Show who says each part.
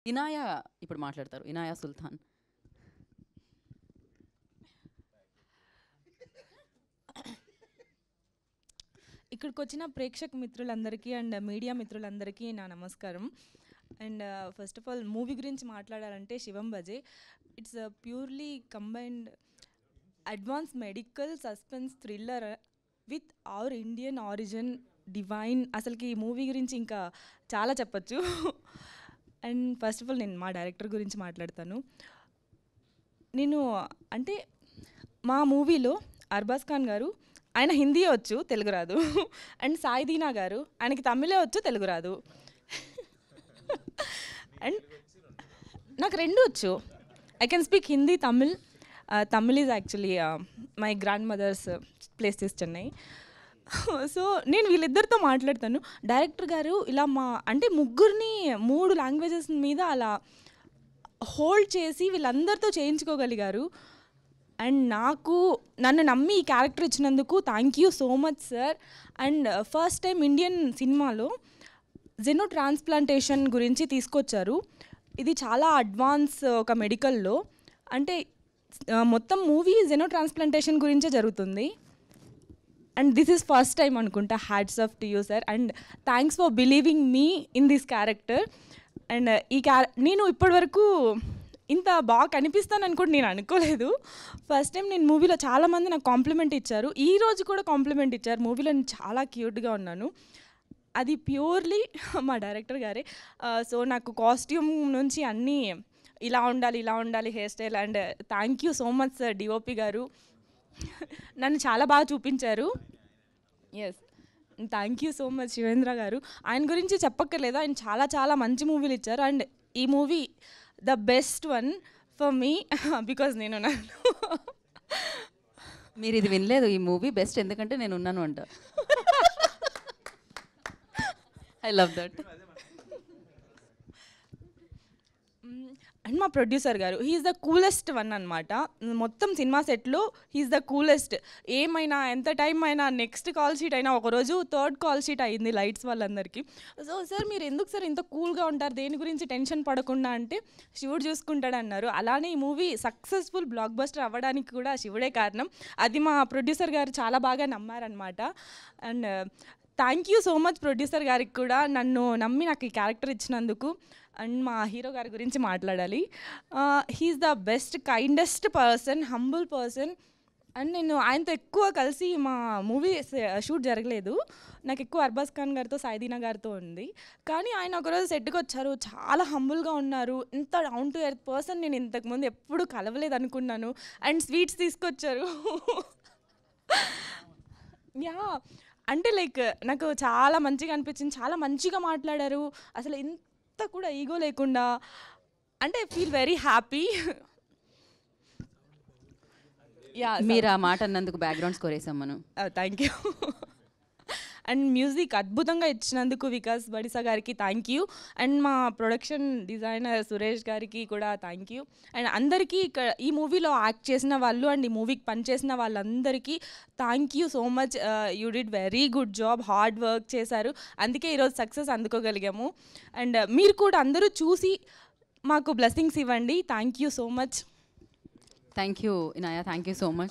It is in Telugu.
Speaker 1: ఇనాయా ఇప్పుడు మాట్లాడతారు. ఇనాయా సుల్తాన్.
Speaker 2: ఇక్కడికి వచ్చిన ప్రేక్షక మిత్రులందరికీ అండ్ మీడియా మిత్రులందరికీ నా నమస్కారం. And first of all movie గురించి మాట్లాడాలంటే Shivam Bhaje it's purely combined advance medical suspense thriller with our Indian origin divine. అసలుకి ఈ మూవీ గురించి ఇంకా చాలా చెప్పచ్చు. అండ్ ఫస్ట్ ఆఫ్ ఆల్ నేను మా డైరెక్టర్ గురించి మాట్లాడతాను. నేను అంటే మా మూవీలో అర్బాజ్ ఖాన్ గారు, ఆయన హిందీ వచ్చు, తెలుగు రాదు. అండ్ సాయి దీనా గారు, ఆయనకి తమిళే వచ్చు, తెలుగు రాదు. అండ్ నాకు రెండు వచ్చు. I can speak Hindi, Tamil. Tamil is actually my grandmother's place is Chennai. So నేను వీళ్ళిద్దరితో మాట్లాడతాను. డైరెక్టర్ గారు ఇలా అంటే ముగ్గురిని 3 లాంగ్వేజెస్ మీద అలా హోల్డ్ చేసి వీళ్ళందరితో చేయించుకోగలిగారు. అండ్ నన్ను నమ్మి ఈ క్యారెక్టర్ ఇచ్చినందుకు thank you so much sir. And first time Indian సినిమాలో జెనో ట్రాన్స్ప్లాంటేషన్ గురించి తీసుకొచ్చారు. ఇది చాలా అడ్వాన్స్ ఒక మెడికల్లో. అంటే మొత్తం మూవీ జెనో ట్రాన్స్ప్లాంటేషన్ గురించే జరుగుతుంది. And this is first time అనుకుంటా. Hats off to you sir. And thanks for believing me in this character. And నేను ఇప్పటివరకు ఇంత బాగా కనిపిస్తాను అనుకుంటే నేను అనుకోలేదు. ఫస్ట్ టైం నేను మూవీలో చాలామంది నాకు కాంప్లిమెంట్ ఇచ్చారు. ఈ రోజు కూడా కాంప్లిమెంట్ ఇచ్చారు. మూవీలో నేను చాలా క్యూట్గా ఉన్నాను. అది ప్యూర్లీ మా డైరెక్టర్ గారే. సో నాకు కాస్ట్యూమ్ నుంచి అన్నీ ఇలా ఉండాలి hairstyle. And thank you so much sir DOP గారు. నన్ను చాలా బాగా చూపించారు. Yes, thank you so much Shivendra గారు. ఆయన గురించి చెప్పక్కర్లేదు, ఆయన చాలా చాలా మంచి మూవీలు ఇచ్చారు. అండ్ ఈ movie the best one for me because నేను ఉన్నాను.
Speaker 1: మీరు ఇది వినలేదు, ఈ మూవీ బెస్ట్ ఎందుకంటే నేను ఉన్నాను అంట. I love that. అండ్ మా ప్రొడ్యూసర్ గారు, హీఈస్ ద కూలెస్ట్ వన్ అనమాట. మొత్తం సినిమా సెట్లో హీఈస్ ద కూలెస్ట్. ఏమైనా ఎంత టైం అయినా నెక్స్ట్ కాల్ షీట్ అయినా, ఒకరోజు 3rd కాల్ షీట్ అయ్యింది లైట్స్ వాళ్ళందరికీ. సో సార్ మీరు ఎందుకు సార్ ఇంత కూల్గా ఉంటారు, దేని గురించి టెన్షన్ పడకుండా అంటే శివుడు చూసుకుంటాడు అన్నారు. అలానే ఈ మూవీ సక్సెస్ఫుల్ బ్లాక్ బస్టర్ అవ్వడానికి కూడా శివుడే కారణం. అది మా ప్రొడ్యూసర్ గారు చాలా బాగా నమ్మారనమాట. And thank you so much producer గారికి కూడా నన్ను నమ్మి నాకు ఈ క్యారెక్టర్ ఇచ్చినందుకు. అండ్ మా హీరో గారి గురించి మాట్లాడాలి. He's the best, kindest person, humble person. And నేను ఆయనతో ఎక్కువ కలిసి మా మూవీ షూట్ జరగలేదు. నాకు ఎక్కువ అర్బాజ్ ఖాన్ గారితో, సాయిదీనా గారితో ఉంది. కానీ ఆయన ఒకరోజు సెట్కి వచ్చారు, చాలా హంబుల్గా ఉన్నారు. ఇంత డౌన్ టు ఎర్త్ పర్సన్ నేను ఇంతకుముందు ఎప్పుడు కలవలేదు అనుకున్నాను. అండ్ స్వీట్స్ తీసుకొచ్చారు. యా, అంటే లైక్ నాకు చాలా మంచిగా అనిపించింది. చాలా మంచిగా మాట్లాడారు. అసలు ఇంత కూడా ఈగో లేకుండా. అంటే I feel very happy. Yeah, మీరు ఆ మాట అన్నందుకు బ్యాక్గ్రౌండ్ స్కోర్ వేసాం మనం.
Speaker 2: Thank you. అండ్ మ్యూజిక్ అద్భుతంగా ఇచ్చినందుకు వికాస్ బడిసా గారికి థ్యాంక్ యూ. అండ్ మా ప్రొడక్షన్ డిజైనర్ సురేష్ గారికి కూడా థ్యాంక్ యూ. అండ్ అందరికీ ఇక్కడ ఈ మూవీలో యాక్ట్ చేసిన వాళ్ళు అండ్ ఈ మూవీకి పనిచేసిన వాళ్ళందరికీ thank you so much. You did very good job, hard work చేశారు. అందుకే ఈరోజు సక్సెస్ అందుకోగలిగాము. అండ్ మీరు కూడా అందరూ చూసి మాకు బ్లెస్సింగ్స్ ఇవ్వండి. Thank you so much.
Speaker 1: Thank you Inaya, thank you so much.